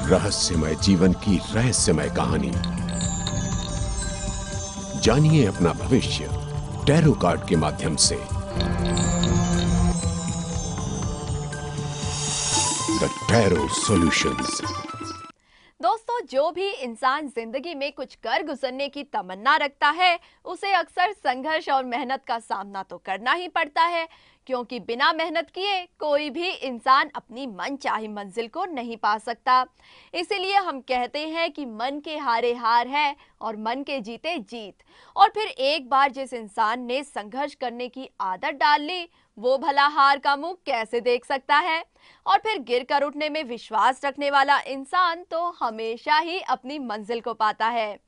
रहस्यमय जीवन की रहस्यमय कहानी। जानिए अपना भविष्य टैरो कार्ड के माध्यम से। The tarot solutions. दोस्तों, जो भी इंसान जिंदगी में कुछ कर गुजरने की तमन्ना रखता है, उसे अक्सर संघर्ष और मेहनत का सामना तो करना ही पड़ता है, क्योंकि बिना मेहनत किए कोई भी इंसान अपनी मनचाही मंजिल को नहीं पा सकता। इसीलिए हम कहते हैं कि मन के हारे हार है और मन के जीते जीत। और फिर एक बार जिस इंसान ने संघर्ष करने की आदत डाल ली, वो भला हार का मुंह कैसे देख सकता है। और फिर गिर कर उठने में विश्वास रखने वाला इंसान तो हमेशा ही अपनी मंजिल को पाता है।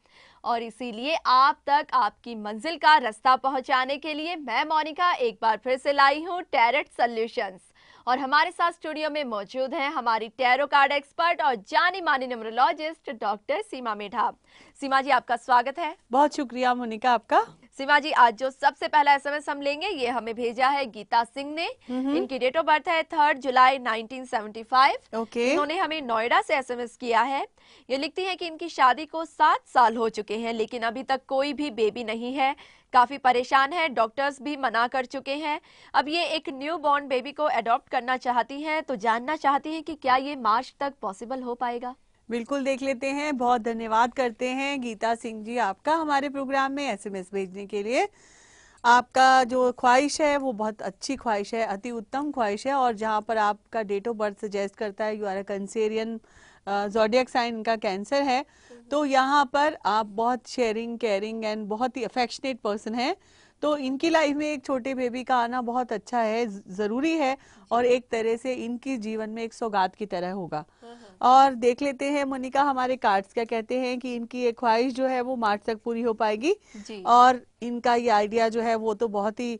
और इसीलिए आप तक आपकी मंजिल का रास्ता पहुंचाने के लिए मैं मोनिका एक बार फिर से लाई हूं टैरेट सॉल्यूशंस। और हमारे साथ स्टूडियो में मौजूद हैं हमारी टैरो कार्ड एक्सपर्ट और जानी मानी न्यूमरोलॉजिस्ट डॉक्टर सीमा मिठा। सीमा जी, आपका स्वागत है। बहुत शुक्रिया मोनिका आपका। सीमा जी, आज जो सबसे पहला एसएमएस हम लेंगे, ये हमें भेजा है गीता सिंह ने। इनकी डेट ऑफ बर्थ है 3 जुलाई 1975। ओके। इन्होंने हमें नोएडा से एसएमएस किया है। ये लिखती हैं कि इनकी शादी को 7 साल हो चुके हैं, लेकिन अभी तक कोई भी बेबी नहीं है। काफी परेशान है, डॉक्टर्स भी मना कर चुके हैं। अब ये एक न्यू बॉर्न बेबी को अडॉप्ट करना चाहती हैं, तो जानना चाहती हैं कि क्या ये मार्च तक पॉसिबल हो पाएगा। बिल्कुल देख लेते हैं। बहुत धन्यवाद करते हैं गीता सिंह जी आपका हमारे प्रोग्राम में एसएमएस भेजने के लिए। आपका जो ख्वाहिश है वो बहुत अच्छी ख्वाहिश है, अति उत्तम ख्वाहिश है। और जहाँ पर आपका डेट ऑफ बर्थ सजेस्ट करता है you are a cancerian, zodiac sign इनका कैंसर है, तो यहाँ पर आप बहुत शेयरिंग, केयरिंग एंड बहुत ही अफेक्शनेट पर्सन हैं। तो इनकी लाइफ में एक छोटे बेबी का आना बहुत अच्छा है, ज़रूरी है, और एक तरह से इनकी जीवन में एक सौगात की तरह होगा। और देख लेते हैं मोनिका हमारे कार्ड्स क्या कहते हैं कि इनकी एक ख्वाहिश जो है वो मार्च तक पूरी हो पाएगी जी। और इनका ये आइडिया जो है वो तो बहुत ही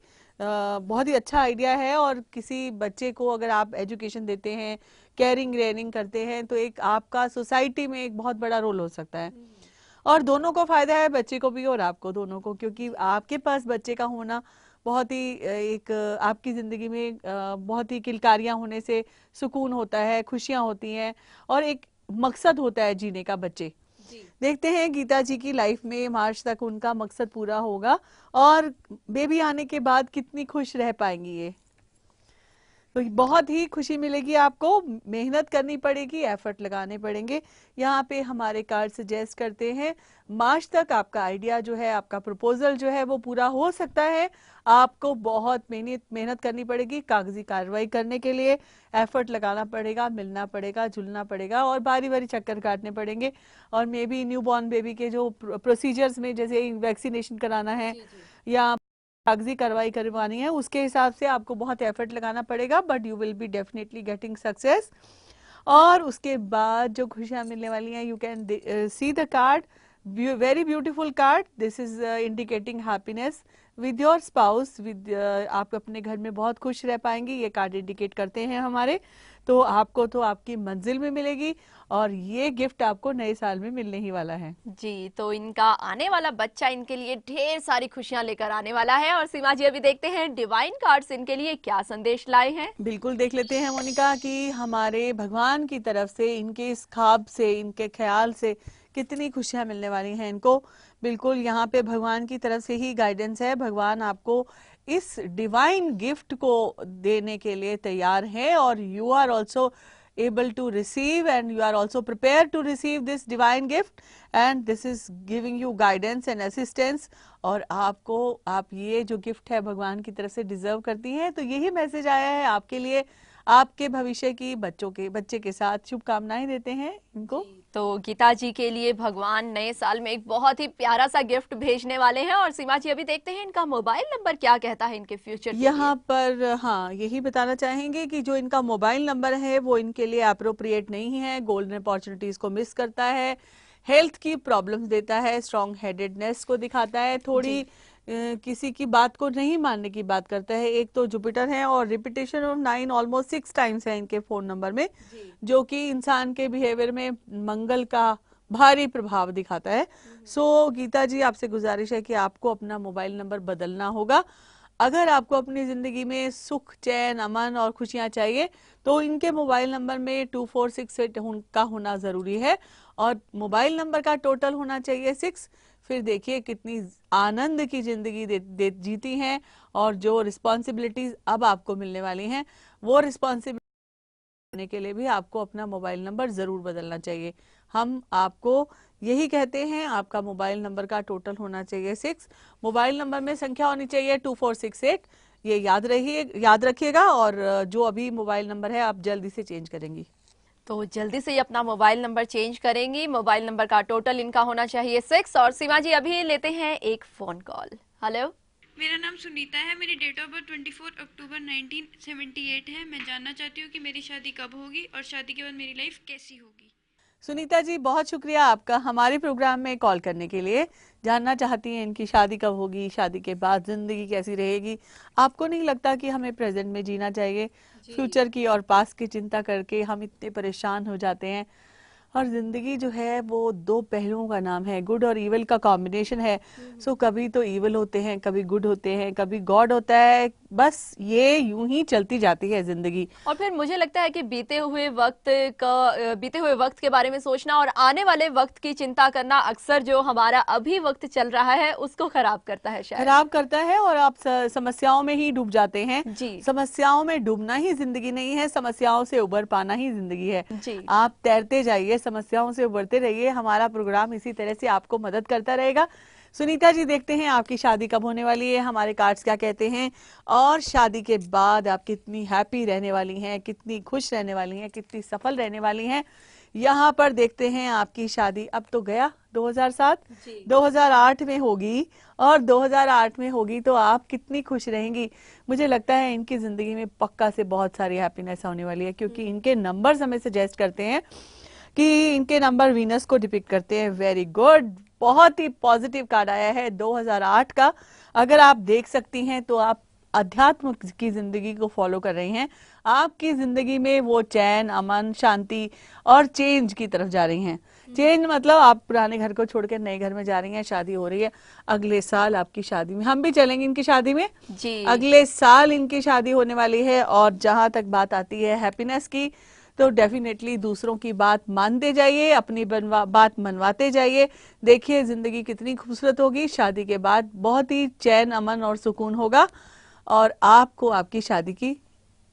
अच्छा आइडिया है। और किसी बच्चे को अगर आप एजुकेशन देते हैं, केयरिंग रेयरिंग करते हैं, तो एक आपका सोसाइटी में एक बहुत बड़ा रोल हो सकता है। और दोनों को फायदा है, बच्चे को भी और आपको, दोनों को, क्योंकि आपके पास बच्चे का होना बहुत ही एक आपकी ज़िंदगी में बहुत ही किलकारियाँ होने से सुकून होता है, खुशियाँ होती हैं और एक मकसद होता है जीने का बच्चे। देखते हैं गीता जी की लाइफ में मार्च तक उनका मकसद पूरा होगा और बेबी आने के बाद कितनी खुश रह पाएंगी ये। तो बहुत ही खुशी मिलेगी आपको, मेहनत करनी पड़ेगी, एफर्ट लगाने पड़ेंगे। यहाँ पे हमारे कार्ड सजेस्ट करते हैं मार्च तक आपका आइडिया जो है, आपका प्रपोजल जो है वो पूरा हो सकता है। आपको बहुत मेहनत करनी पड़ेगी, कागजी कार्रवाई करने के लिए एफर्ट लगाना पड़ेगा, मिलना पड़ेगा, जुलना पड़ेगा और बारी बारी चक्कर काटने पड़ेंगे। और may be new born baby के जो प्रोसीजर्स में जैसे वैक्सीनेशन कराना है या कागजी कार्रवाई करवानी है, उसके हिसाब से आपको बहुत एफर्ट लगाना पड़ेगा, but you will be definitely getting success. और उसके बाद जो खुशियां मिलने वाली हैं, you can see the card, very beautiful card. This is indicating happiness with your spouse, with आप अपने घर में बहुत खुश रह पाएंगी, ये कार्ड इंडिकेट करते हैं हमारे। तो आपको तो आपकी मंजिल में मिलेगी और ये गिफ्ट आपको नए साल में मिलने ही वाला है जी। तो इनका आने वाला बच्चा इनके लिए ढेर सारी खुशियां लेकर आने वाला है। और सीमा जी, अभी देखते हैं डिवाइन कार्ड्स इनके लिए क्या संदेश लाए हैं। बिल्कुल देख लेते हैं मोनिका कि हमारे भगवान की तरफ से इनके इस ख्वाब से, इनके ख्याल से कितनी खुशियां मिलने वाली हैं इनको। बिल्कुल यहाँ पे भगवान की तरफ से ही गाइडेंस है, भगवान आपको इस डिवाइन गिफ्ट को देने के लिए तैयार है और you are also able to receive and you are also prepared to receive this divine gift and this is giving you guidance and assistance। और आप ये जो गिफ्ट है भगवान की तरफ से डिजर्व करती हैं। तो यही मैसेज आया है आपके लिए, आपके भविष्य की बच्चे के साथ शुभकामनाएं देते हैं इनको। तो गीता जी के लिए भगवान नए साल में एक बहुत ही प्यारा सा गिफ्ट भेजने वाले हैं। और सीमा जी, अभी देखते हैं इनका मोबाइल नंबर क्या कहता है इनके फ्यूचर के यहाँ पर। हाँ, यही बताना चाहेंगे कि जो इनका मोबाइल नंबर है वो इनके लिए अप्रोप्रिएट नहीं है, गोल्डन अपॉर्चुनिटीज को मिस करता है, हेल्थ की प्रॉब्लम्स देता है, स्ट्रॉन्ग हेडेडनेस को दिखाता है, थोड़ी किसी की बात को नहीं मानने की बात करता है। एक तो जुपिटर है और रिपीटेशन ऑफ 9 ऑलमोस्ट 6 टाइम्स है इनके फोन नंबर में, जो कि इंसान के बिहेवियर में मंगल का भारी प्रभाव दिखाता है। सो गीता जी, आपसे गुजारिश है कि आपको अपना मोबाइल नंबर बदलना होगा। अगर आपको अपनी जिंदगी में सुख, चैन, अमन और खुशियां चाहिए तो इनके मोबाइल नंबर में 2468 का होना जरूरी है और मोबाइल नंबर का टोटल होना चाहिए 6। फिर देखिए कितनी आनंद की जिंदगी जीती हैं और जो रिस्पॉन्सिबिलिटीज अब आपको मिलने वाली हैं वो रिस्पॉन्सिबिलिटी के लिए भी आपको अपना मोबाइल नंबर जरूर बदलना चाहिए। हम आपको यही कहते हैं, आपका मोबाइल नंबर का टोटल होना चाहिए 6। मोबाइल नंबर में संख्या होनी चाहिए 2468। ये याद रखिएगा और जो अभी मोबाइल नंबर है आप जल्दी से चेंज करेंगी तो जल्दी से ही अपना मोबाइल नंबर चेंज करेंगी। मोबाइल नंबर का टोटल इनका होना चाहिए 6। और सीमा जी अभी लेते हैं एक फोन कॉल। हेलो, मेरा नाम सुनीता है। मेरी डेट ऑफ बर्थ 24 अक्टूबर 1978 है। मैं जानना चाहती हूँ कि मेरी शादी कब होगी और शादी के बाद मेरी लाइफ कैसी होगी। सुनीता जी, बहुत शुक्रिया आपका हमारे प्रोग्राम में कॉल करने के लिए। जानना चाहती हैं इनकी शादी कब होगी, शादी के बाद जिंदगी कैसी रहेगी। आपको नहीं लगता कि हमें प्रेजेंट में जीना चाहिए? फ्यूचर की और पास्ट की चिंता करके हम इतने परेशान हो जाते हैं और जिंदगी जो है वो दो पहलुओं का नाम है, गुड और इवल का कॉम्बिनेशन है। सो कभी तो इवल होते हैं, कभी गुड होते हैं, कभी गॉड होता है। बस ये यूं ही चलती जाती है जिंदगी। और फिर मुझे लगता है कि बीते हुए वक्त के बारे में सोचना और आने वाले वक्त की चिंता करना अक्सर जो हमारा अभी वक्त चल रहा है उसको खराब करता है, शायद खराब करता है और आप समस्याओं में ही डूब जाते हैं। जी समस्याओं में डूबना ही जिंदगी नहीं है, समस्याओं से उबर पाना ही जिंदगी है। जी। आप तैरते जाइए, समस्याओं से उबरते रहिए। हमारा प्रोग्राम इसी तरह से आपको मदद करता रहेगा। सुनीता जी, देखते हैं आपकी शादी कब होने वाली है, हमारे कार्ड्स क्या कहते हैं, और शादी के बाद आप कितनी हैप्पी रहने वाली हैं, कितनी खुश रहने वाली हैं, कितनी सफल रहने वाली हैं। यहाँ पर देखते हैं आपकी शादी अब तो गया 2007, 2008 में होगी और 2008 में होगी तो आप कितनी खुश रहेंगी। मुझे लगता है इनकी जिंदगी में पक्का से बहुत सारी हैप्पीनेस होने वाली है क्योंकि इनके नंबर्स हमें सजेस्ट करते हैं कि इनके नंबर वीनस को डिपिक्ट करते हैं। वेरी गुड, बहुत ही पॉजिटिव कार्ड आया है 2008 का। अगर आप देख सकती हैं तो आप अध्यात्म की जिंदगी को फॉलो कर रही हैं। आपकी जिंदगी में वो चैन, अमन, शांति और चेंज की तरफ जा रही हैं। चेंज मतलब आप पुराने घर को छोड़कर नए घर में जा रही हैं, शादी हो रही है। अगले साल आपकी शादी में हम भी चलेंगे, इनकी शादी में जी। अगले साल इनकी शादी होने वाली है। और जहां तक बात आती है हैप्पीनेस की, तो डेफिनेटली दूसरों की बात मानते जाइए, अपनी बात मनवाते जाइए। देखिए जिंदगी कितनी खूबसूरत होगी। शादी के बाद बहुत ही चैन, अमन और सुकून होगा। और आपको आपकी शादी की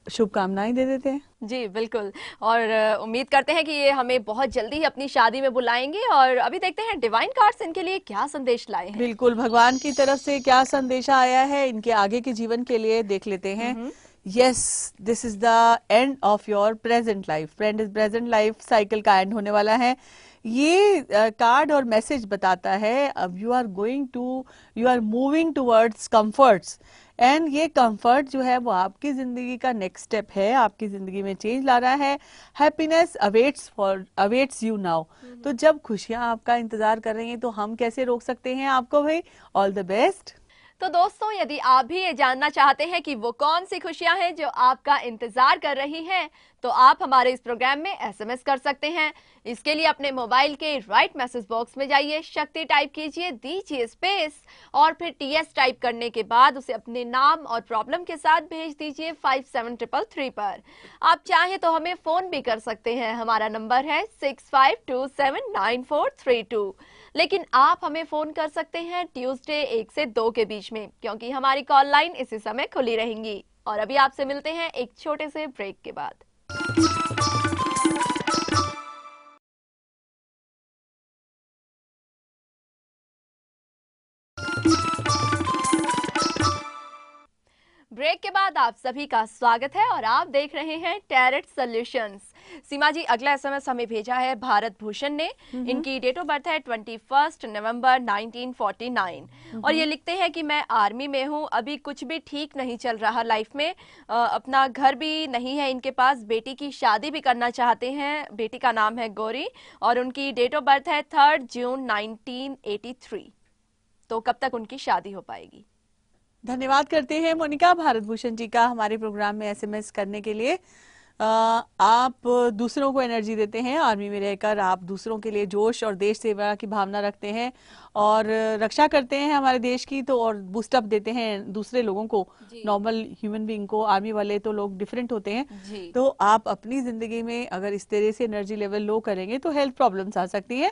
शुभकामनाएं दे देते हैं। जी बिल्कुल, और उम्मीद करते हैं कि ये हमें बहुत जल्दी ही अपनी शादी में बुलाएंगे। और अभी देखते हैं डिवाइन कार्ड्स इनके लिए क्या संदेश लाए हैं। बिल्कुल, भगवान की तरफ से क्या संदेशा आया है इनके आगे के जीवन के लिए, देख लेते हैं। Yes, this is the end of your present life. Present life cycle का एंड होने वाला है। ये कार्ड और मैसेज बताता है अब you are moving towards comforts. And ये कंफर्ट जो है वो आपकी जिंदगी का नेक्स्ट स्टेप है, आपकी जिंदगी में चेंज ला रहा है। Happiness awaits you now. तो जब खुशियां आपका इंतजार कर रही हैं तो हम कैसे रोक सकते हैं आपको भाई। All the best. तो दोस्तों, यदि आप भी ये जानना चाहते हैं कि वो कौन सी खुशियां हैं जो आपका इंतजार कर रही हैं, तो आप हमारे इस प्रोग्राम में एसएमएस कर सकते हैं। इसके लिए अपने मोबाइल के राइट मैसेज बॉक्स में जाइए, शक्ति टाइप कीजिए, दीजिए स्पेस और फिर टीएस टाइप करने के बाद उसे अपने नाम और प्रॉब्लम के साथ भेज दीजिए 57333 पर। आप चाहें तो हमें फोन भी कर सकते हैं, हमारा नंबर है 65279432। लेकिन आप हमें फोन कर सकते हैं ट्यूसडे 1 से 2 के बीच में, क्योंकि हमारी कॉल लाइन इसी समय खुली रहेंगी। और अभी आपसे मिलते हैं एक छोटे से ब्रेक के बाद। ब्रेक के बाद आप सभी का स्वागत है और आप देख रहे हैं टैरेट सॉल्यूशंस। सीमा जी, अगला एसएमएस हमें भेजा है भारत भूषण ने। इनकी डेट ऑफ बर्थ है 21 नवंबर 1949 और ये लिखते हैं कि मैं आर्मी में हूँ, अभी कुछ भी ठीक नहीं चल रहा लाइफ में। अपना घर भी नहीं है इनके पास, बेटी की शादी भी करना चाहते हैं। बेटी का नाम है गौरी और उनकी डेट ऑफ बर्थ है 3 जून 1983। तो कब तक उनकी शादी हो पाएगी? धन्यवाद करते हैं मोनिका भारत भूषण जी का हमारे प्रोग्राम में एसएमएस करने के लिए। आप दूसरों को एनर्जी देते हैं। आर्मी में रहकर आप दूसरों के लिए जोश और देश सेवा की भावना रखते हैं और रक्षा करते हैं हमारे देश की, तो और बूस्टअप देते हैं दूसरे लोगों को, नॉर्मल ह्यूमन बीइंग को। आर्मी वाले तो लोग डिफरेंट होते हैं। तो आप अपनी जिंदगी में अगर इस तरह से एनर्जी लेवल लो करेंगे तो हेल्थ प्रॉब्लम्स आ सकती हैं।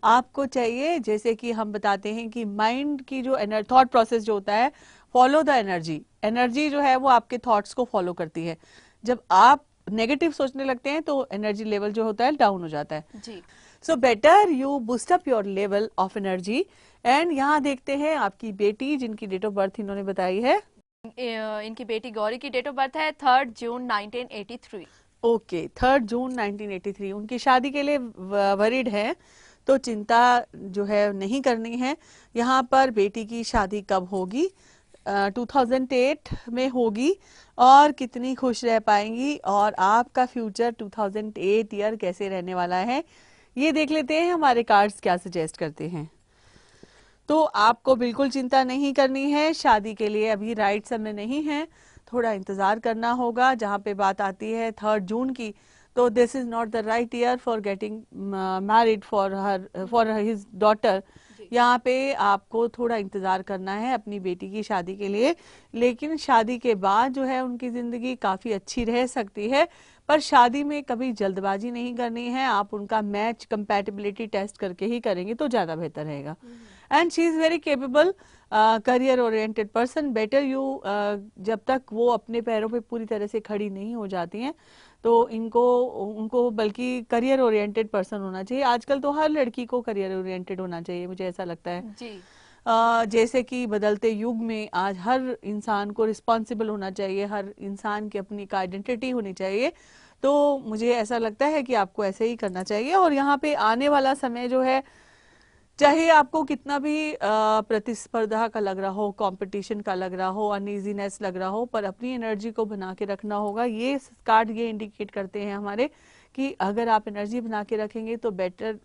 आपको चाहिए, जैसे कि हम बताते हैं कि माइंड की जो थॉट प्रोसेस जो होता है, फॉलो द एनर्जी। एनर्जी जो है वो आपके थॉट्स को फॉलो करती है। जब आप नेगेटिव सोचने लगते हैं तो एनर्जी लेवल जो होता है डाउन हो जाता है। जी। So better you boost up your level of energy. And यहाँ देखते हैं आपकी बेटी जिनकी डेट ऑफ बर्थ इन्होंने बताई है। इनकी बेटी गौरी की डेट ऑफ बर्थ है 3 जून 1983। ओके, 3 जून 1983। उनकी शादी के लिए वरीड है, तो चिंता जो है नहीं करनी है। यहाँ पर बेटी की शादी कब होगी? 2008 में होगी। और कितनी खुश रह पाएंगी और आपका फ्यूचर 2008 ईयर कैसे रहने वाला है, ये देख लेते हैं हमारे कार्ड्स क्या सजेस्ट करते हैं। तो आपको बिल्कुल चिंता नहीं करनी है, शादी के लिए अभी राइट समय नहीं है, थोड़ा इंतजार करना होगा। जहाँ पे बात आती है 3 जून की, तो this is not the right year for getting married for his daughter. यहाँ पे आपको थोड़ा इंतजार करना है अपनी बेटी की शादी के लिए, लेकिन शादी के बाद जो है उनकी जिंदगी काफी अच्छी रह सकती है। पर शादी में कभी जल्दबाजी नहीं करनी है, आप उनका मैच कंपैटिबिलिटी टेस्ट करके ही करेंगे तो ज्यादा बेहतर रहेगा। And she is very capable, career oriented person. Better you, जब तक वो अपने पैरों पे पूरी तरह से खड़ी नहीं हो जाती हैं तो उनको बल्कि करियर ओरिएंटेड पर्सन होना चाहिए। आजकल तो हर लड़की को करियर ओरिएंटेड होना चाहिए, मुझे ऐसा लगता है जी। जैसे कि बदलते युग में आज हर इंसान को रिस्पॉन्सिबल होना चाहिए, हर इंसान की अपनी एक आइडेंटिटी होनी चाहिए। तो मुझे ऐसा लगता है कि आपको ऐसे ही करना चाहिए। और यहाँ पे आने वाला समय जो है, चाहे आपको कितना भी प्रतिस्पर्धा का लग रहा हो, कंपटीशन का लग रहा हो, अनईजीनेस लग रहा हो, पर अपनी एनर्जी को बना के रखना होगा। ये कार्ड ये इंडिकेट करते हैं हमारे कि अगर आप एनर्जी बना के रखेंगे तो better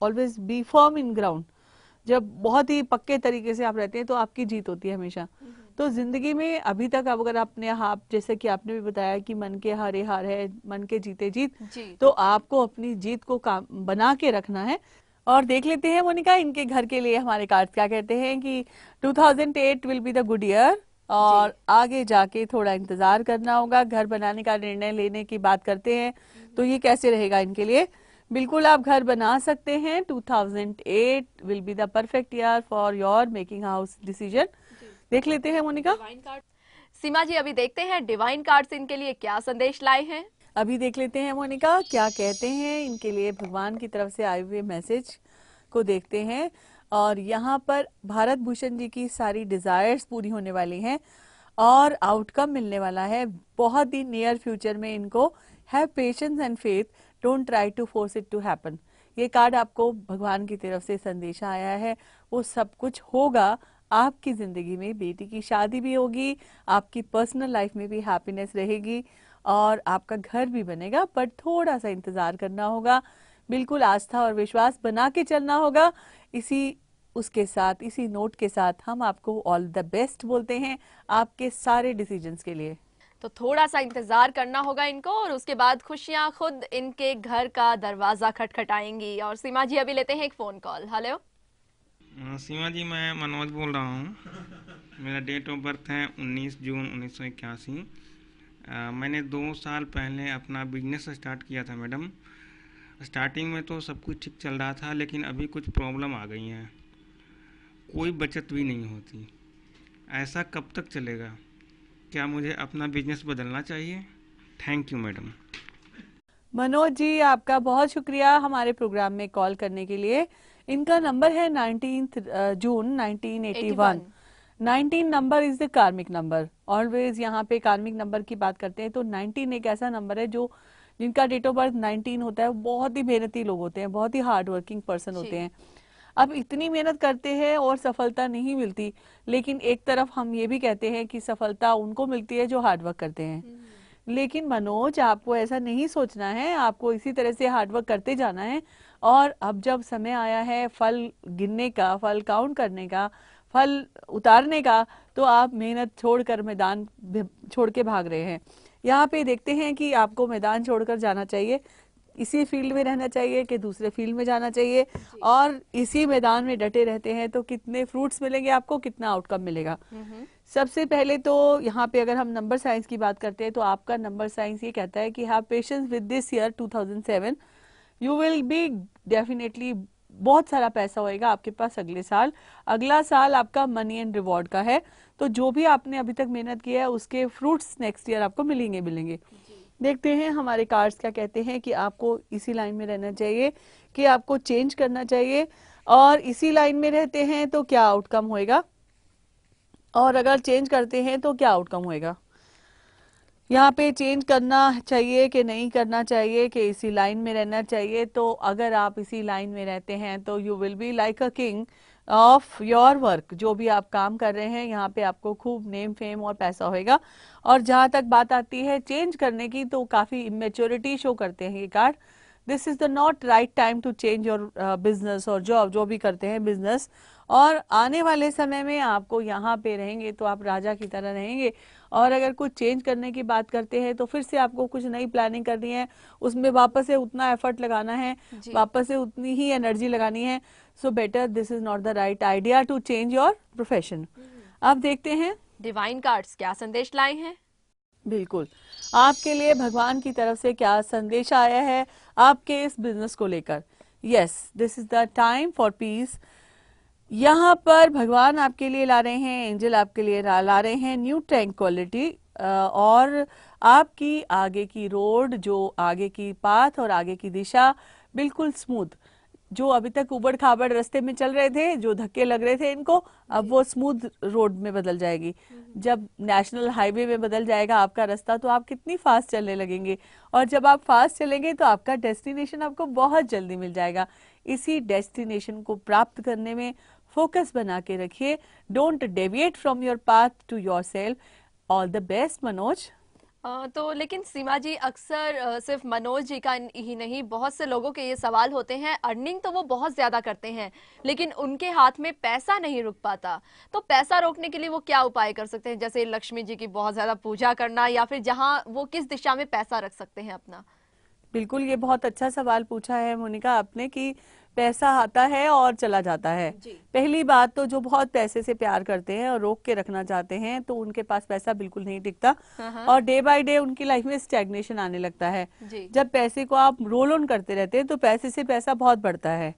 always be firm in ground. जब बहुत ही पक्के तरीके से आप रहते हैं तो आपकी जीत होती है हमेशा। तो जिंदगी में अभी तक अगर आपने जैसे कि आपने भी बताया कि मन के हारे हार है, मन के जीते जीत, तो आपको अपनी जीत को बना के रखना है। और देख लेते हैं मोनिका इनके घर के लिए हमारे कार्ड्स क्या कहते हैं कि 2008 will be the good year, और आगे जाके थोड़ा इंतजार करना होगा। घर बनाने का निर्णय लेने की बात करते हैं, तो ये कैसे रहेगा इनके लिए? बिल्कुल आप घर बना सकते हैं। 2008 will be the perfect year for your making house decision. देख लेते हैं मोनिका। सीमा जी, अभी देखते हैं डिवाइन कार्ड्स इनके लिए क्या संदेश लाए हैं। अभी देख लेते हैं मोनिका क्या कहते हैं इनके लिए भगवान की तरफ से आए हुए मैसेज को देखते हैं। और यहाँ पर भारत भूषण जी की सारी डिजायर्स पूरी होने वाली हैं और आउटकम मिलने वाला है बहुत ही नियर फ्यूचर में इनको। Have patience and faith, don't try to force it to happen. ये कार्ड आपको भगवान की तरफ से संदेशा आया है, वो सब कुछ होगा आपकी जिंदगी में। बेटी की शादी भी होगी, आपकी पर्सनल लाइफ में भी हैप्पीनेस रहेगी और आपका घर भी बनेगा, पर थोड़ा सा इंतजार करना होगा। बिल्कुल आस्था और विश्वास बना के चलना होगा। उसके साथ, इसी नोट के साथ हम आपको ऑल द बेस्ट बोलते हैं आपके सारे डिसीजंस के लिए। तो थोड़ा सा इंतजार करना होगा इनको और उसके बाद खुशियां खुद इनके घर का दरवाजा खटखटाएंगी। और सीमा जी, अभी लेते हैं एक फोन कॉल। हेलो सीमा जी, मैं मनोज बोल रहा हूँ। मेरा डेट ऑफ बर्थ है 19 जून 1981। मैंने 2 साल पहले अपना बिजनेस स्टार्ट किया था मैडम। स्टार्टिंग में तो सब कुछ ठीक चल रहा था, लेकिन अभी कुछ प्रॉब्लम आ गई हैं। कोई बचत भी नहीं होती। ऐसा कब तक चलेगा? क्या मुझे अपना बिजनेस बदलना चाहिए? Thank you madam. Manoj ji, आपका बहुत शुक्रिया हमारे प्रोग्राम में कॉल करने के लिए। इनका नंबर है 19 जून 1981। 19 नंबर इज द कार्मिक नंबर। ऑलवेज यहाँ पे कार्मिक नंबर की बात करते हैं तो 19 एक ऐसा नंबर है जो जिनका डेट ऑफ बर्थ 19 होता है, बहुत ही मेहनती लोग होते हैं, बहुत ही हार्ड वर्किंग पर्सन होते हैं। अब इतनी मेहनत करते हैं और सफलता नहीं मिलती, लेकिन एक तरफ हम ये भी कहते हैं कि सफलता उनको मिलती है जो हार्ड वर्क करते हैं। लेकिन मनोज, आपको ऐसा नहीं सोचना है, आपको इसी तरह से हार्ड वर्क करते जाना है। और अब जब समय आया है फल गिनने का, फल काउंट करने का, फल उतारने का, तो आप मेहनत छोड़कर मैदान छोड़ के भाग रहे हैं। यहाँ पे देखते हैं कि आपको मैदान छोड़कर जाना चाहिए, इसी फील्ड में रहना चाहिए कि दूसरे फील्ड में जाना चाहिए, और इसी मैदान में डटे रहते हैं तो कितने फ्रूट्स मिलेंगे आपको, कितना आउटकम मिलेगा। सबसे पहले तो यहाँ पे अगर हम नंबर साइंस की बात करते हैं तो आपका नंबर साइंस ये कहता है कि have patience with this year 2007, you will be definitely, बहुत सारा पैसा होएगा आपके पास अगले साल। अगला साल आपका मनी एंड रिवॉर्ड का है, तो जो भी आपने अभी तक मेहनत किया है उसके फ्रूट्स नेक्स्ट ईयर आपको मिलेंगे। देखते हैं हमारे कार्ड्स क्या कहते हैं कि आपको इसी लाइन में रहना चाहिए कि आपको चेंज करना चाहिए, और इसी लाइन में रहते हैं तो क्या आउटकम होएगा, और अगर चेंज करते हैं तो क्या आउटकम होएगा। यहाँ पे चेंज करना चाहिए कि नहीं करना चाहिए, कि इसी लाइन में रहना चाहिए। तो अगर आप इसी लाइन में रहते हैं तो you will be like a king of your work. जो भी आप काम कर रहे हैं यहाँ पे आपको खूब नेम फेम और पैसा होएगा। और जहाँ तक बात आती है चेंज करने की, तो काफ़ी इमेच्योरिटी शो करते हैं ये card. This is the not right time to change your business और जॉब, जो भी करते हैं बिजनेस। और आने वाले समय में आपको यहाँ पे रहेंगे तो आप राजा की तरह रहेंगे। और अगर कुछ चेंज करने की बात करते हैं तो फिर से आपको कुछ नई प्लानिंग करनी है, उसमें वापस से उतना एफर्ट लगाना है, वापस से उतनी ही एनर्जी लगानी है। So better this is not the right idea to change your profession. अब देखते हैं डिवाइन कार्ड्स क्या संदेश लाए हैं। बिल्कुल, आपके लिए भगवान की तरफ से क्या संदेश आया है आपके इस बिजनेस को लेकर। Yes, this is the time for piece. यहाँ पर भगवान आपके लिए ला रहे हैं, एंजल आपके लिए ला रहे हैं न्यू ट्रैंक्विलिटी, और आपकी आगे की रोड, जो आगे की पाथ और आगे की दिशा बिल्कुल स्मूथ। जो अभी तक उबड़ खाबड़ रास्ते में चल रहे थे, जो धक्के लग रहे थे इनको, अब वो स्मूथ रोड में बदल जाएगी। जब नेशनल हाईवे में बदल जाएगा आपका रास्ता तो आप कितनी फास्ट चलने लगेंगे, और जब आप फास्ट चलेंगे तो आपका डेस्टिनेशन आपको बहुत जल्दी मिल जाएगा। इसी डेस्टिनेशन को प्राप्त करने में फोकस बना के रखिए। Don't deviate from your path to yourself. All the best Manoj. तो लेकिन सीमा जी, अक्सर सिर्फ मनोज जी का ही नहीं, बहुत से लोगों के ये सवाल होते हैं, अर्निंग तो वो बहुत ज़्यादा करते हैं लेकिन उनके हाथ में पैसा नहीं रुक पाता। तो पैसा रोकने के लिए वो क्या उपाय कर सकते हैं, जैसे लक्ष्मी जी की बहुत ज़्यादा पूजा करना, या फिर जहां वो किस दिशा में पैसा रख सकते हैं अपना। बिल्कुल, ये बहुत अच्छा सवाल पूछा है मोनिका आपने कि पैसा आता है और चला जाता है। पहली बात तो जो बहुत पैसे से प्यार करते हैं और रोक के रखना चाहते हैं तो उनके पास पैसा बिल्कुल नहीं टिकता, और डे बाय डे उनकी लाइफ में स्टैग्नेशन आने लगता है। जब पैसे को आप रोल ऑन करते रहते हैं तो पैसे से पैसा बहुत बढ़ता है।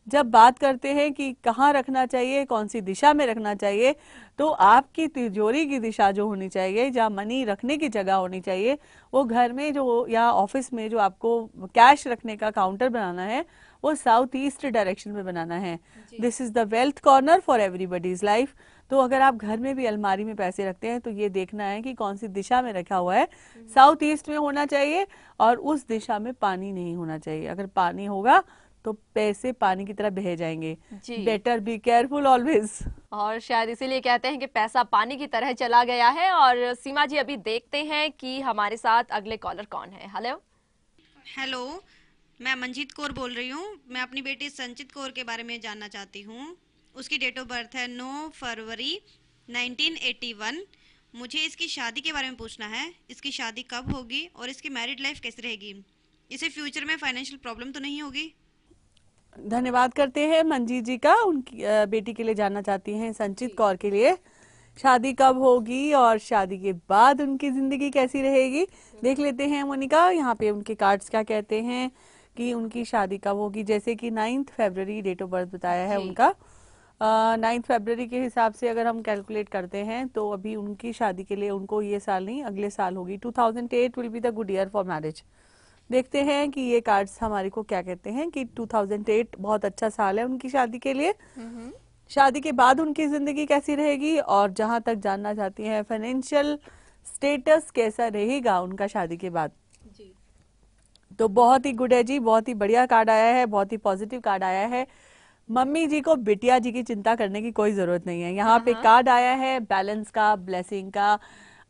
जब बात करते हैं कि कहाँ रखना चाहिए, कौन सी दिशा में रखना चाहिए, तो आपकी तिजोरी की दिशा जो होनी चाहिए, जहाँ मनी रखने की जगह होनी चाहिए, वो घर में जो या ऑफिस में जो आपको कैश रखने का काउंटर बनाना है वो साउथ ईस्ट डायरेक्शन में बनाना है। This is the wealth corner for everybody's life. तो अगर आप घर में भी अलमारी में पैसे रखते हैं तो ये देखना है कि कौन सी दिशा में रखा हुआ है। साउथ ईस्ट में होना चाहिए और उस दिशा में पानी नहीं होना चाहिए। अगर पानी होगा तो पैसे पानी की तरह बह जाएंगे। Better be careful always. और शायद इसीलिए कहते हैं कि पैसा पानी की तरह चला गया है। और सीमा जी, अभी देखते हैं कि हमारे साथ अगले कॉलर कौन है। हेलो, मैं मंजीत कौर बोल रही हूँ। मैं अपनी बेटी संचित कौर के बारे में जानना चाहती हूँ। उसकी डेट ऑफ बर्थ है 9 फरवरी 1981। मुझे इसकी शादी के बारे में पूछना है, इसकी शादी कब होगी और इसकी मैरिड लाइफ कैसी रहेगी, इसे फ्यूचर में फाइनेंशियल प्रॉब्लम तो नहीं होगी। धन्यवाद करते हैं मंजीत जी का। उनकी बेटी के लिए जानना चाहती हैं संचित कौर के लिए शादी कब होगी और शादी के बाद उनकी जिंदगी कैसी रहेगी। देख लेते हैं मोनिका यहाँ पे उनके कार्ड्स क्या कहते हैं कि उनकी शादी कब होगी। जैसे कि 9 फरवरी डेट ऑफ बर्थ बताया है उनका। 9 फरवरी के हिसाब से अगर हम कैलकुलेट करते हैं तो अभी उनकी शादी के लिए उनको ये साल नहीं अगले साल होगी। 2008 will be the good year for marriage. देखते हैं कि ये कार्ड्स हमारे को क्या कहते हैं कि 2008 बहुत अच्छा साल है उनकी शादी के लिए। शादी के बाद उनकी जिंदगी कैसी रहेगी और जहां तक जानना चाहती हैं फाइनेंशियल स्टेटस कैसा रहेगा उनका शादी के बाद। तो बहुत ही गुड है जी, बहुत ही बढ़िया कार्ड आया है, बहुत ही पॉजिटिव कार्ड आया है। मम्मी जी को बिटिया जी की चिंता करने की कोई जरूरत नहीं है। यहाँ पे कार्ड आया है बैलेंस का, ब्लेसिंग का।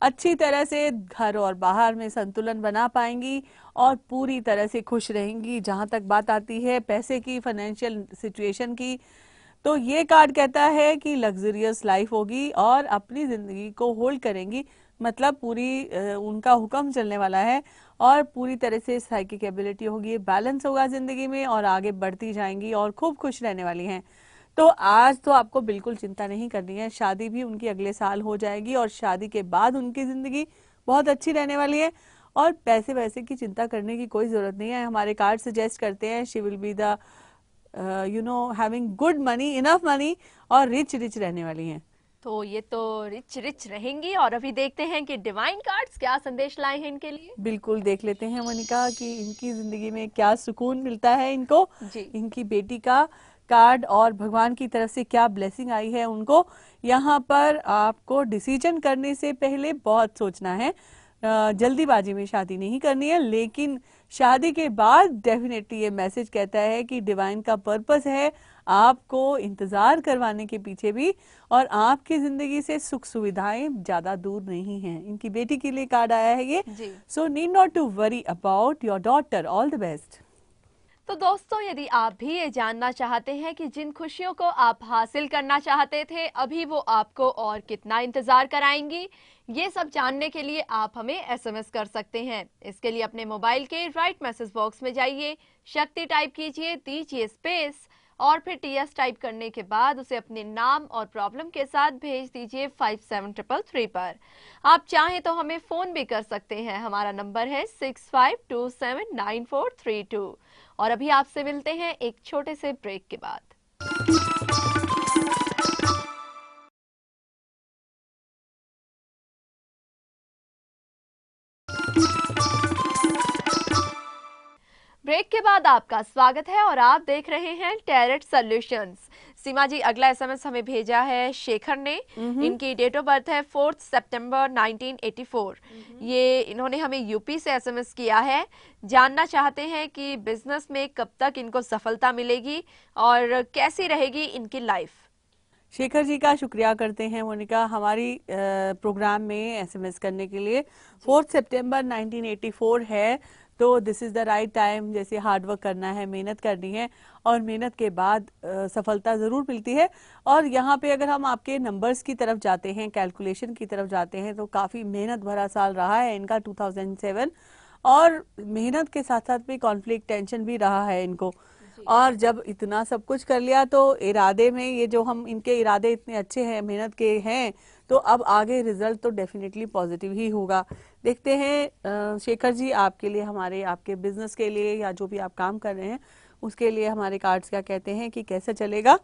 अच्छी तरह से घर और बाहर में संतुलन बना पाएंगी और पूरी तरह से खुश रहेंगी। जहां तक बात आती है पैसे की, फाइनेंशियल सिचुएशन की, तो ये कार्ड कहता है कि लग्जरियस लाइफ होगी और अपनी जिंदगी को होल्ड करेंगी मतलब पूरी उनका हुक्म चलने वाला है और पूरी तरह से साइकिक एबिलिटी होगी, बैलेंस होगा जिंदगी में और आगे बढ़ती जाएंगी और खूब खुश रहने वाली हैं। तो आज तो आपको बिल्कुल चिंता नहीं करनी है, शादी भी उनकी अगले साल हो जाएगी और शादी के बाद उनकी जिंदगी बहुत अच्छी रहने वाली है और पैसे वैसे की चिंता करने की कोई जरूरत नहीं है। हमारे कार्ड सजेस्ट करते हैं she will be the having good money, enough money और रिच रहने वाली हैं। तो ये तो रिच रहेंगी। और अभी देखते हैं कि डिवाइन कार्ड्स क्या संदेश लाए हैं इनके लिए। बिल्कुल देख लेते हैं मोनिका कि इनकी जिंदगी में क्या सुकून मिलता है इनको, जी। इनकी बेटी का कार्ड और भगवान की तरफ से क्या ब्लेसिंग आई है उनको। यहाँ पर आपको डिसीजन करने से पहले बहुत सोचना है, जल्दीबाजी में शादी नहीं करनी है, लेकिन शादी के बाद डेफिनेटली ये मैसेज कहता है कि डिवाइन का पर्पस है आपको इंतजार करवाने के पीछे भी, और आपकी जिंदगी से सुख सुविधाएं ज्यादा दूर नहीं हैं। इनकी बेटी के लिए कार्ड आया है ये, so need not to worry about your daughter, all the best. तो दोस्तों, यदि आप भी ये जानना चाहते हैं कि जिन खुशियों को आप हासिल करना चाहते थे अभी वो आपको और कितना इंतजार कराएंगी, ये सब जानने के लिए आप हमें एसएमएस कर सकते हैं। इसके लिए अपने मोबाइल के राइट मैसेज बॉक्स में जाइए, शक्ति टाइप कीजिए, दीजिए स्पेस और फिर टीएस टाइप करने के बाद उसे अपने नाम और प्रॉब्लम के साथ भेज दीजिए 57333 पर। आप चाहें तो हमें फोन भी कर सकते हैं, हमारा नंबर है 65279432। और अभी आपसे मिलते हैं एक छोटे से ब्रेक के बाद। ब्रेक के बाद आपका स्वागत है और आप देख रहे हैं टैरेट सॉल्यूशंस। सीमा जी, अगला एसएमएस हमें भेजा है शेखर ने। इनकी डेट ऑफ बर्थ है 4 सितंबर 1984। ये इन्होंने हमें यूपी से एसएमएस किया है। जानना चाहते हैं कि बिजनेस में कब तक इनको सफलता मिलेगी और कैसी रहेगी इनकी लाइफ। शेखर जी का शुक्रिया करते हैं मोनिका हमारी प्रोग्राम में एसएमएस करने के लिए। 4 सितंबर 1984 है, तो this is the right time. जैसे हार्ड वर्क करना है, मेहनत करनी है और मेहनत के बाद सफलता जरूर मिलती है। और यहाँ पे अगर हम आपके नंबर्स की तरफ जाते हैं, कैलकुलेशन की तरफ जाते हैं, तो काफी मेहनत भरा साल रहा है इनका 2007, और मेहनत के साथ साथ में कॉन्फ्लिक्ट टेंशन भी रहा है इनको। और जब इतना सब कुछ कर लिया तो इरादे में ये जो हम इनके इरादे इतने अच्छे हैं, मेहनत के हैं, तो अब आगे रिजल्ट तो डेफिनेटली पॉजिटिव ही होगा। देखते हैं शेखर जी आपके लिए, हमारे आपके बिजनेस के लिए या जो भी आप काम कर रहे हैं उसके लिए हमारे कार्ड्स क्या कहते हैं कि कैसे चलेगा,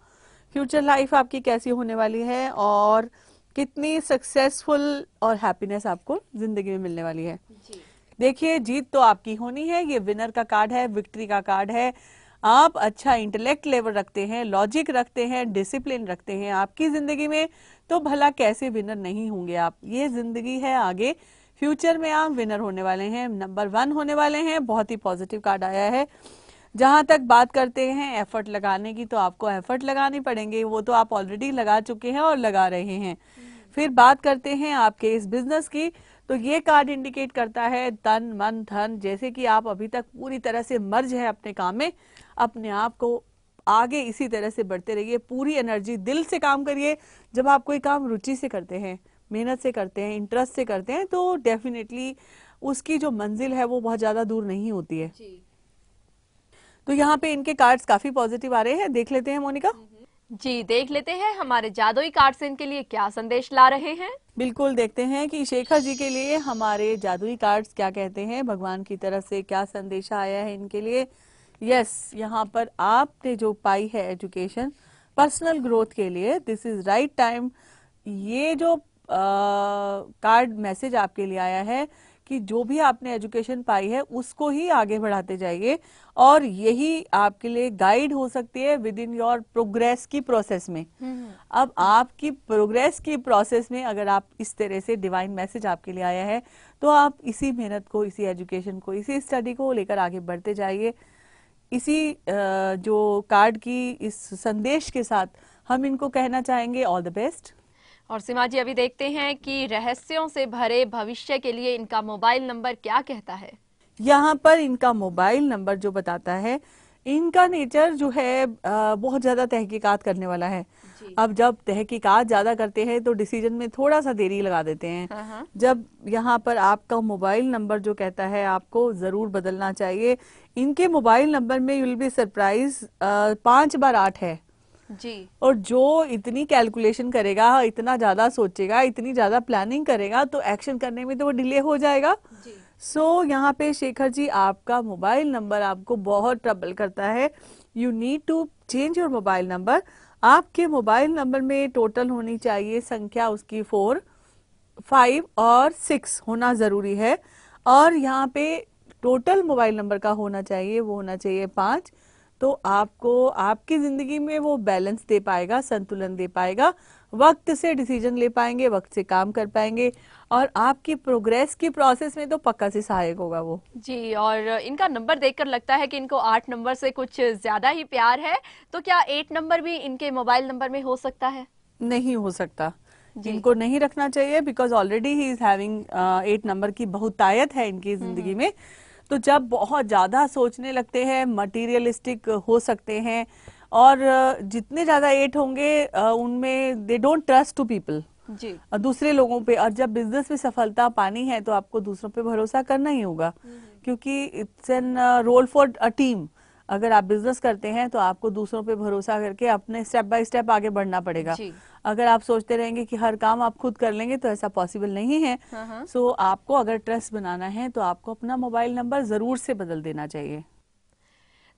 फ्यूचर लाइफ आपकी कैसी होने वाली है और कितनी सक्सेसफुल और हैप्पीनेस आपको जिंदगी में मिलने वाली है। देखिए, जीत तो आपकी होनी है। ये विनर का कार्ड है, विक्ट्री का कार्ड है। आप अच्छा इंटेलेक्ट लेवल रखते हैं, लॉजिक रखते हैं, डिसिप्लिन रखते हैं आपकी जिंदगी में, तो भला कैसे विनर नहीं होंगे आप। ये जिंदगी है, आगे फ्यूचर में आप विनर होने वाले हैं, नंबर 1 होने वाले हैं। बहुत ही पॉजिटिव कार्ड आया है। जहां तक बात करते हैं एफर्ट लगाने की, तो आपको एफर्ट लगानी पड़ेंगे, वो तो आप ऑलरेडी लगा चुके हैं और लगा रहे हैं। फिर बात करते हैं आपके इस बिजनेस की, तो ये कार्ड इंडिकेट करता है तन मन धन। जैसे कि आप अभी तक पूरी तरह से मर्ज है अपने काम में, अपने आप को आगे इसी तरह से बढ़ते रहिए, पूरी एनर्जी, दिल से काम करिए। जब आप कोई काम रुचि से करते हैं, मेहनत से करते हैं, इंटरेस्ट से करते हैं, तो डेफिनेटली उसकी जो मंजिल है वो बहुत ज्यादा दूर नहीं होती है। तो यहाँ पे इनके कार्ड्स काफी पॉजिटिव आ रहे हैं। देख लेते हैं मोनिका। जी, देख लेते हैं हमारे जादुई कार्ड्स इनके लिए क्या संदेश ला रहे हैं। बिल्कुल देखते हैं कि शेखर जी के लिए हमारे जादुई कार्ड्स क्या कहते हैं, भगवान की तरफ से क्या संदेशा आया है इनके लिए। यस, यहाँ पर आपने जो पाई है एजुकेशन, पर्सनल ग्रोथ के लिए, दिस इज राइट टाइम। ये जो कार्ड मैसेज आपके लिए आया है कि जो भी आपने एजुकेशन पाई है उसको ही आगे बढ़ाते जाइए, और यही आपके लिए गाइड हो सकती है विद इन योर प्रोग्रेस की प्रोसेस में। अब आपकी प्रोग्रेस की प्रोसेस में अगर आप इस तरह से डिवाइन मैसेज आपके लिए आया है, तो आप इसी मेहनत को, इसी एजुकेशन को, इसी स्टडी को लेकर आगे बढ़ते जाइए। इसी जो कार्ड की इस संदेश के साथ हम इनको कहना चाहेंगे ऑल द बेस्ट। और सीमा जी, अभी देखते हैं कि रहस्यों से भरे भविष्य के लिए इनका मोबाइल नंबर क्या कहता है। यहाँ पर इनका मोबाइल नंबर जो बताता है इनका नेचर जो है बहुत ज्यादा तहकीकात करने वाला है। अब जब तहकीकात ज्यादा करते हैं तो डिसीजन में थोड़ा सा देरी लगा देते हैं। जब यहाँ पर आपका मोबाइल नंबर जो कहता है आपको जरूर बदलना चाहिए। इनके मोबाइल नंबर में यू विल बी सरप्राइज 5 बार 8 है जी। और जो इतनी कैलकुलेशन करेगा, इतना ज्यादा सोचेगा, इतनी ज्यादा प्लानिंग करेगा तो एक्शन करने में तो वो डिले हो जाएगा। सो यहाँ पे शेखर जी आपका मोबाइल नंबर आपको बहुत ट्रबल करता है। You need to change your mobile number. आपके मोबाइल नंबर में टोटल होनी चाहिए संख्या उसकी 4, 5 और 6 होना जरूरी है। और यहाँ पे टोटल मोबाइल नंबर का होना चाहिए, वो होना चाहिए 5। तो आपको आपकी जिंदगी में वो बैलेंस दे पाएगा, संतुलन दे पाएगा, वक्त से डिसीजन ले पाएंगे, वक्त से काम कर पाएंगे और आपकी प्रोग्रेस की प्रोसेस में तो पक्का से सहायक होगा वो जी। और इनका नंबर देखकर लगता है कि इनको 8 नंबर से कुछ ज्यादा ही प्यार है। तो क्या 8 नंबर भी इनके मोबाइल नंबर में हो सकता है? नहीं हो सकता, इनको नहीं रखना चाहिए because already he is having 8 number की बहुत तायत है इनकी जिंदगी में। तो जब बहुत ज्यादा सोचने लगते हैं, मटीरियलिस्टिक हो सकते हैं और जितने ज्यादा 8 होंगे उनमें they don't trust to people जी। दूसरे लोगों पे। और जब बिजनेस में सफलता पानी है तो आपको दूसरों पे भरोसा करना ही होगा क्योंकि it's an role for a team. अगर आप बिजनेस करते हैं तो आपको दूसरों पे भरोसा करके अपने स्टेप बाय स्टेप आगे बढ़ना पड़ेगा। अगर आप सोचते रहेंगे कि हर काम आप खुद कर लेंगे तो ऐसा पॉसिबल नहीं है। सो आपको अगर ट्रस्ट बनाना है तो आपको अपना मोबाइल नंबर जरूर से बदल देना चाहिए।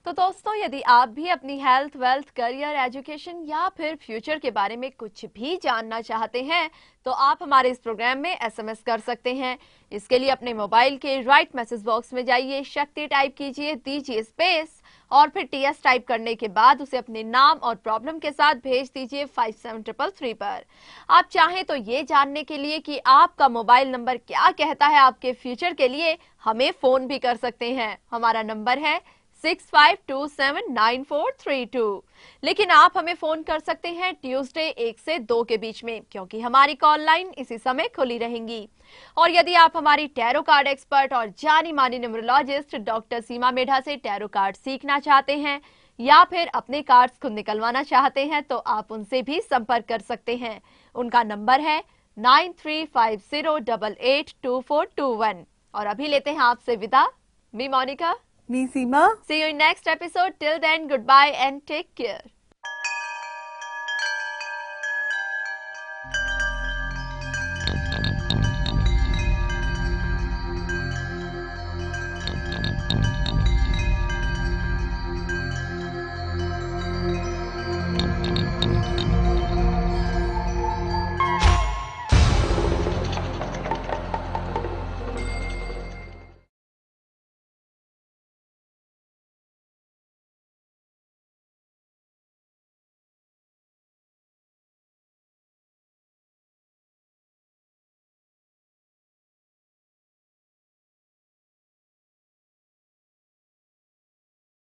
तो दोस्तों, यदि आप भी अपनी हेल्थ, वेल्थ, करियर, एजुकेशन या फिर फ्यूचर के बारे में कुछ भी जानना चाहते हैं तो आप हमारे इस प्रोग्राम में एसएमएस कर सकते हैं। इसके लिए अपने मोबाइल के राइट मैसेज बॉक्स में जाइए, शक्ति टाइप कीजिए, दीजिए स्पेस और फिर टीएस टाइप करने के बाद उसे अपने नाम और प्रॉब्लम के साथ भेज दीजिए 57333 पर। आप चाहें तो ये जानने के लिए कि आपका मोबाइल नंबर क्या कहता है आपके फ्यूचर के लिए, हमें फोन भी कर सकते हैं। हमारा नंबर है 65279432। लेकिन आप हमें फोन कर सकते हैं ट्यूसडे 1 से 2 के बीच में, क्योंकि हमारी कॉल लाइन इसी समय खुली रहेंगी। और यदि आप हमारी टैरो कार्ड एक्सपर्ट और जानी मानी न्यूमरोलॉजिस्ट डॉक्टर सीमा मेढ़ा से टैरो कार्ड सीखना चाहते हैं या फिर अपने कार्ड्स खुद निकलवाना चाहते हैं तो आप उनसे भी संपर्क कर सकते हैं। उनका नंबर है 9350882421। और अभी लेते हैं आपसे विदा। मी मोनिका, मी सीमा। See you in next episode. Till then, goodbye and take care.